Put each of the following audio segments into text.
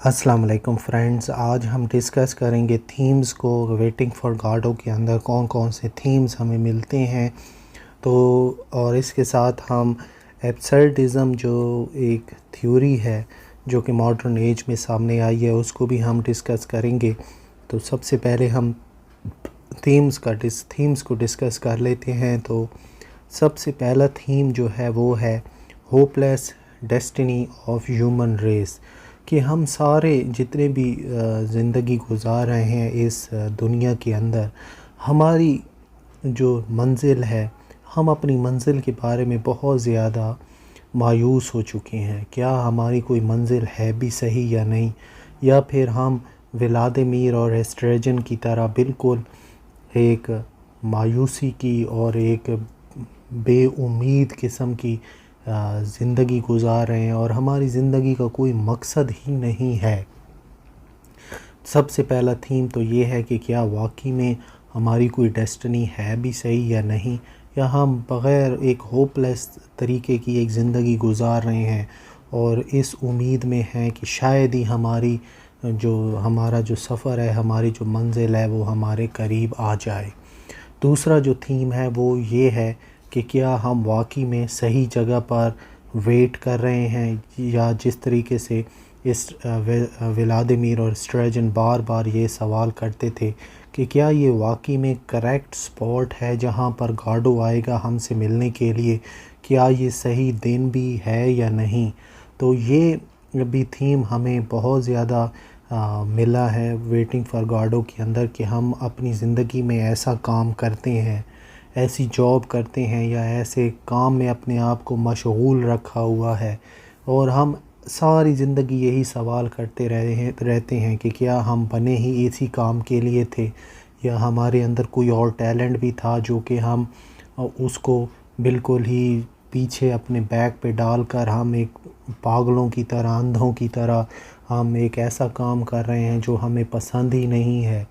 अस्सलाम वालेकुम फ्रेंड्स, आज हम डिस्कस करेंगे थीम्स को। वेटिंग फॉर गाडो के अंदर कौन कौन से थीम्स हमें मिलते हैं। तो और इसके साथ हम एब्सर्डिज़म जो एक थ्योरी है जो कि मॉडर्न एज में सामने आई है उसको भी हम डिस्कस करेंगे। तो सबसे पहले हम थीम्स को डिस्कस कर लेते हैं। तो सबसे पहला थीम जो है वो है hopeless destiny of human race, कि हम सारे जितने भी ज़िंदगी गुजार रहे हैं इस दुनिया के अंदर, हमारी जो मंज़िल है, हम अपनी मंज़िल के बारे में बहुत ज़्यादा मायूस हो चुके हैं। क्या हमारी कोई मंज़िल है भी सही या नहीं, या फिर हम व्लादिमीर और एस्ट्रेजन की तरह बिल्कुल एक मायूसी की और एक बेउम्मीद किस्म की ज़िंदगी गुजार रहे हैं और हमारी ज़िंदगी का कोई मकसद ही नहीं है। सबसे पहला थीम तो ये है कि क्या वाकई में हमारी कोई डेस्टिनी है भी सही या नहीं, या हम बग़ैर एक होपलेस तरीके की एक ज़िंदगी गुजार रहे हैं और इस उम्मीद में हैं कि शायद ही हमारा जो सफ़र है, हमारी जो मंज़िल है वो हमारे करीब आ जाए। दूसरा जो थीम है वो ये है कि क्या हम वाकई में सही जगह पर वेट कर रहे हैं, या जिस तरीके से इस व्लादिमीर और स्ट्रेजन बार बार ये सवाल करते थे कि क्या ये वाकई में करेक्ट स्पॉट है जहाँ पर गार्डो आएगा हमसे मिलने के लिए, क्या ये सही दिन भी है या नहीं। तो ये भी थीम हमें बहुत ज़्यादा मिला है वेटिंग फॉर गार्डो के अंदर, कि हम अपनी ज़िंदगी में ऐसा काम करते हैं, ऐसी जॉब करते हैं या ऐसे काम में अपने आप को मशगूल रखा हुआ है, और हम सारी ज़िंदगी यही सवाल करते रहते हैं कि क्या हम बने ही इसी काम के लिए थे, या हमारे अंदर कोई और टैलेंट भी था जो कि हम उसको बिल्कुल ही पीछे अपने बैक पे डालकर हम एक पागलों की तरह, अंधों की तरह हम एक ऐसा काम कर रहे हैं जो हमें पसंद ही नहीं है।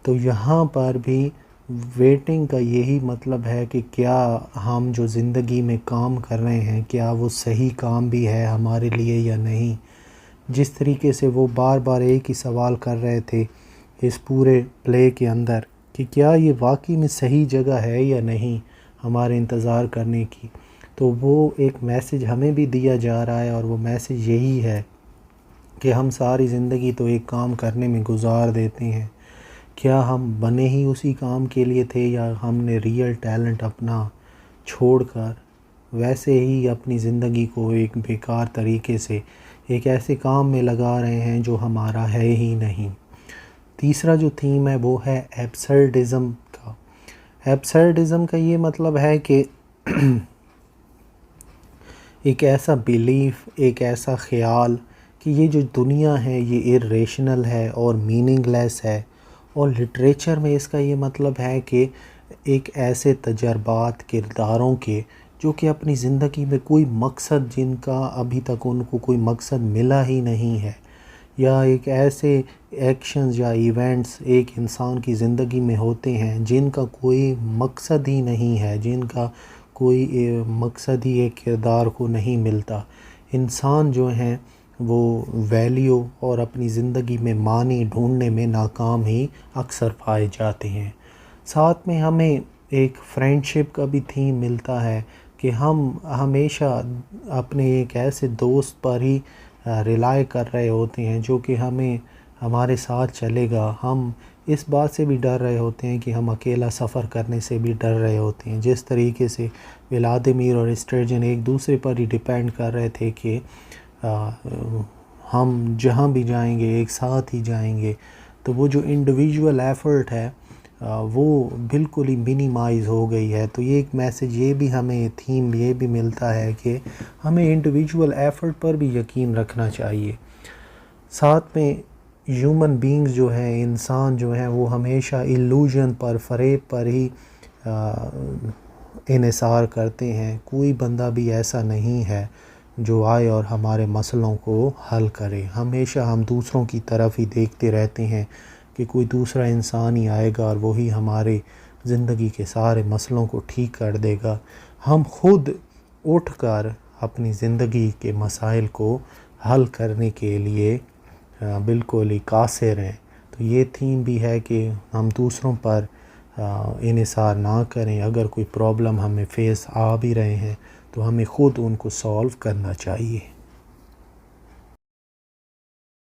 तो यहाँ पर भी वेटिंग का यही मतलब है कि क्या हम जो ज़िंदगी में काम कर रहे हैं, क्या वो सही काम भी है हमारे लिए या नहीं। जिस तरीके से वो बार बार एक ही सवाल कर रहे थे इस पूरे प्ले के अंदर कि क्या ये वाकई में सही जगह है या नहीं हमारे इंतज़ार करने की, तो वो एक मैसेज हमें भी दिया जा रहा है, और वो मैसेज यही है कि हम सारी ज़िंदगी तो एक काम करने में गुजार देते हैं। क्या हम बने ही उसी काम के लिए थे, या हमने रियल टैलेंट अपना छोड़कर वैसे ही अपनी ज़िंदगी को एक बेकार तरीके से एक ऐसे काम में लगा रहे हैं जो हमारा है ही नहीं। तीसरा जो थीम है वो है एब्सर्डिज़म का। एब्सर्डिज़म का ये मतलब है कि एक ऐसा बिलीफ, एक ऐसा ख़याल कि ये जो दुनिया है ये इर्रेशनल है और मीनिंगलेस है, और लिटरेचर में इसका ये मतलब है कि एक ऐसे तजर्बात किरदारों के जो कि अपनी ज़िंदगी में कोई मकसद, जिनका अभी तक उनको कोई मकसद मिला ही नहीं है, या एक ऐसे एक्शंस या इवेंट्स एक इंसान की ज़िंदगी में होते हैं जिनका कोई मकसद ही नहीं है, जिनका कोई मकसद ही एक किरदार को नहीं मिलता। इंसान जो हैं वो वैल्यू और अपनी ज़िंदगी में मानी ढूंढने में नाकाम ही अक्सर पाए जाते हैं। साथ में हमें एक फ्रेंडशिप का भी थीम मिलता है कि हम हमेशा अपने एक ऐसे दोस्त पर ही रिलाय कर रहे होते हैं जो कि हमें हमारे साथ चलेगा। हम इस बात से भी डर रहे होते हैं कि हम अकेला सफ़र करने से भी डर रहे होते हैं। जिस तरीके से व्लादिमीर और स्ट्रेजन एक दूसरे पर ही डिपेंड कर रहे थे कि हम जहाँ भी जाएंगे एक साथ ही जाएंगे, तो वो जो इंडिविजुअल एफ़र्ट है वो बिल्कुल ही मिनिमाइज़ हो गई है। तो ये एक मैसेज, ये भी हमें थीम ये भी मिलता है कि हमें इंडिविजुअल एफ़र्ट पर भी यकीन रखना चाहिए। साथ में ह्यूमन बीइंग्स जो हैं, इंसान जो हैं, वो हमेशा इल्यूजन पर, फ़रेब पर ही इन्हिसार करते हैं। कोई बंदा भी ऐसा नहीं है जो आए और हमारे मसलों को हल करे। हमेशा हम दूसरों की तरफ ही देखते रहते हैं कि कोई दूसरा इंसान ही आएगा और वही हमारे ज़िंदगी के सारे मसलों को ठीक कर देगा। हम खुद उठकर अपनी ज़िंदगी के मसाइल को हल करने के लिए बिल्कुल ही कासिर हैं। तो ये थीम भी है कि हम दूसरों पर इन्हिसार ना करें। अगर कोई प्रॉब्लम हमें फेस आ भी रहे हैं तो हमें ख़ुद उनको सॉल्व करना चाहिए।